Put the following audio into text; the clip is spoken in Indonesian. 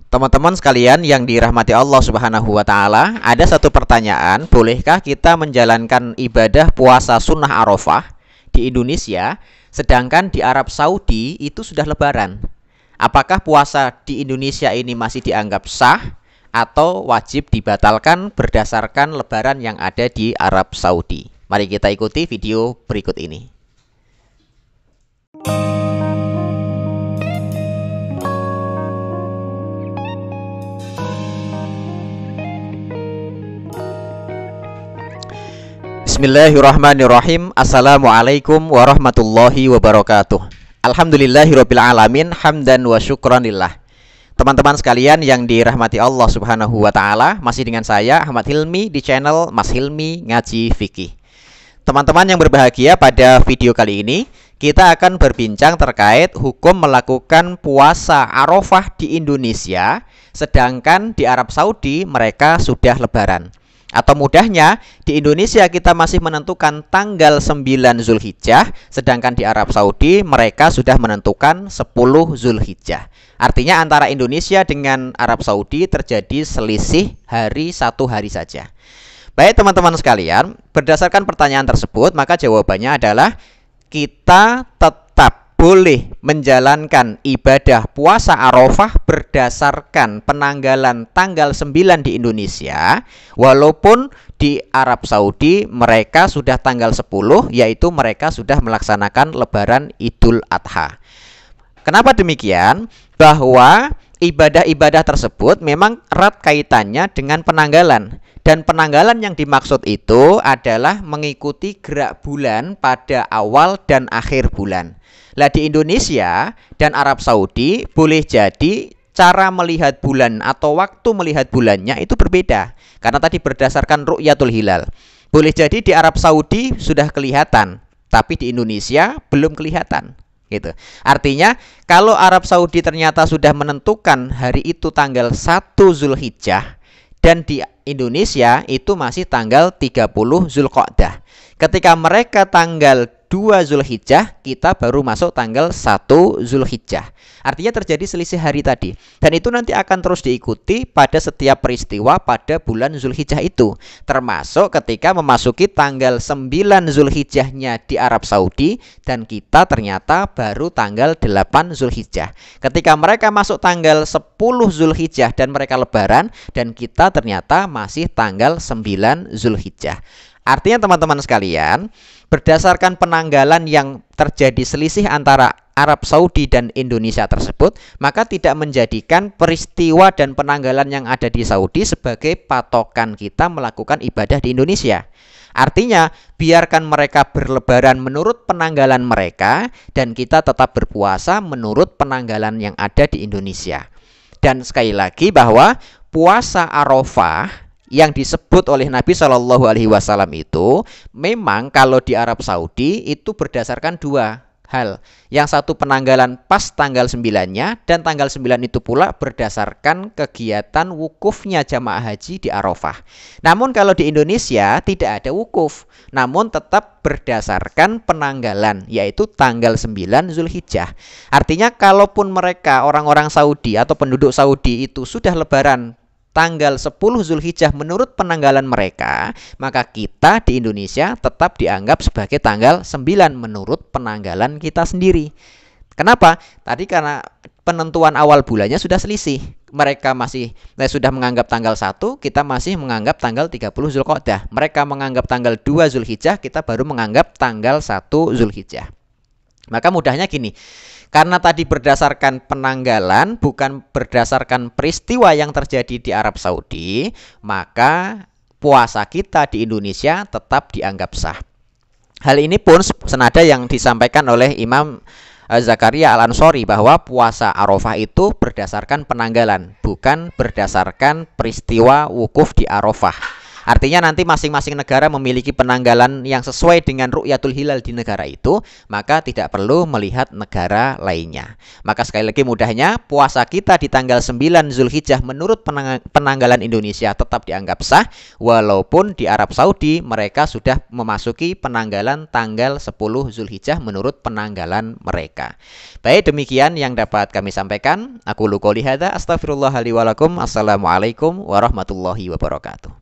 Teman-teman sekalian yang dirahmati Allah Subhanahu wa Ta'ala, ada satu pertanyaan: bolehkah kita menjalankan ibadah puasa sunnah Arafah di Indonesia, sedangkan di Arab Saudi itu sudah Lebaran? Apakah puasa di Indonesia ini masih dianggap sah atau wajib dibatalkan berdasarkan Lebaran yang ada di Arab Saudi? Mari kita ikuti video berikut ini. Bismillahirrahmanirrahim. Assalamualaikum warahmatullahi wabarakatuh. Alhamdulillahirabbil alamin, hamdan wa syukranillah. Teman-teman sekalian yang dirahmati Allah Subhanahu wa Ta'ala, masih dengan saya Ahmad Hilmi di channel Mas Hilmi Ngaji Fikih. Teman-teman yang berbahagia, pada video kali ini kita akan berbincang terkait hukum melakukan puasa Arafah di Indonesia, sedangkan di Arab Saudi mereka sudah Lebaran. Atau mudahnya, di Indonesia kita masih menentukan tanggal 9 Zulhijjah, sedangkan di Arab Saudi mereka sudah menentukan 10 Zulhijjah. Artinya antara Indonesia dengan Arab Saudi terjadi selisih satu hari saja. Baik teman-teman sekalian, berdasarkan pertanyaan tersebut, maka jawabannya adalah kita tetap boleh menjalankan ibadah puasa Arafah berdasarkan penanggalan tanggal 9 di Indonesia, walaupun di Arab Saudi mereka sudah tanggal 10, yaitu mereka sudah melaksanakan Lebaran Idul Adha. Kenapa demikian? Bahwa ibadah-ibadah tersebut memang erat kaitannya dengan penanggalan. Dan penanggalan yang dimaksud itu adalah mengikuti gerak bulan pada awal dan akhir bulan. Lah di Indonesia dan Arab Saudi boleh jadi cara melihat bulan atau waktu melihat bulannya itu berbeda. Karena tadi berdasarkan ru'yatul hilal. Boleh jadi di Arab Saudi sudah kelihatan, tapi di Indonesia belum kelihatan. Gitu. Artinya kalau Arab Saudi ternyata sudah menentukan hari itu tanggal 1 Zulhijjah dan di Indonesia itu masih tanggal 30 Zulqa'dah. Ketika mereka tanggal 2 Zulhijjah, kita baru masuk tanggal 1 Zulhijjah. Artinya terjadi selisih hari tadi. Dan itu nanti akan terus diikuti pada setiap peristiwa pada bulan Zulhijjah itu. Termasuk ketika memasuki tanggal 9 Zulhijjahnya di Arab Saudi, dan kita ternyata baru tanggal 8 Zulhijjah. Ketika mereka masuk tanggal 10 Zulhijjah dan mereka Lebaran, dan kita ternyata masih tanggal 9 Zulhijjah. Artinya teman-teman sekalian, berdasarkan penanggalan yang terjadi selisih antara Arab Saudi dan Indonesia tersebut, maka tidak menjadikan peristiwa dan penanggalan yang ada di Saudi sebagai patokan kita melakukan ibadah di Indonesia. Artinya, biarkan mereka berlebaran menurut penanggalan mereka, dan kita tetap berpuasa menurut penanggalan yang ada di Indonesia. Dan sekali lagi bahwa puasa Arafah yang disebut oleh Nabi Shallallahu Alaihi Wasallam itu memang kalau di Arab Saudi itu berdasarkan dua hal. Yang satu penanggalan pas tanggal 9-nya, dan tanggal 9 itu pula berdasarkan kegiatan wukufnya jamaah haji di Arafah. Namun kalau di Indonesia tidak ada wukuf, namun tetap berdasarkan penanggalan, yaitu tanggal 9 Zulhijjah. Artinya kalaupun mereka orang-orang Saudi atau penduduk Saudi itu sudah Lebaran tanggal 10 Zulhijjah menurut penanggalan mereka, maka kita di Indonesia tetap dianggap sebagai tanggal 9 menurut penanggalan kita sendiri. Kenapa? Tadi karena penentuan awal bulannya sudah selisih. Mereka masih sudah menganggap tanggal 1, kita masih menganggap tanggal 30 Zulqa'dah. Mereka menganggap tanggal 2 Zulhijjah, kita baru menganggap tanggal 1 Zulhijjah. Maka mudahnya gini, karena tadi berdasarkan penanggalan bukan berdasarkan peristiwa yang terjadi di Arab Saudi, maka puasa kita di Indonesia tetap dianggap sah. Hal ini pun senada yang disampaikan oleh Imam Zakaria Al-Ansori, bahwa puasa Arafah itu berdasarkan penanggalan, bukan berdasarkan peristiwa wukuf di Arafah. Artinya nanti masing-masing negara memiliki penanggalan yang sesuai dengan ru'yatul hilal di negara itu, maka tidak perlu melihat negara lainnya. Maka sekali lagi mudahnya, puasa kita di tanggal 9 Zulhijjah menurut penanggalan Indonesia tetap dianggap sah, walaupun di Arab Saudi mereka sudah memasuki penanggalan tanggal 10 Zulhijjah menurut penanggalan mereka. Baik, demikian yang dapat kami sampaikan. Aku qouli hadza, astaghfirullah li wa lakum. Assalamualaikum warahmatullahi wabarakatuh.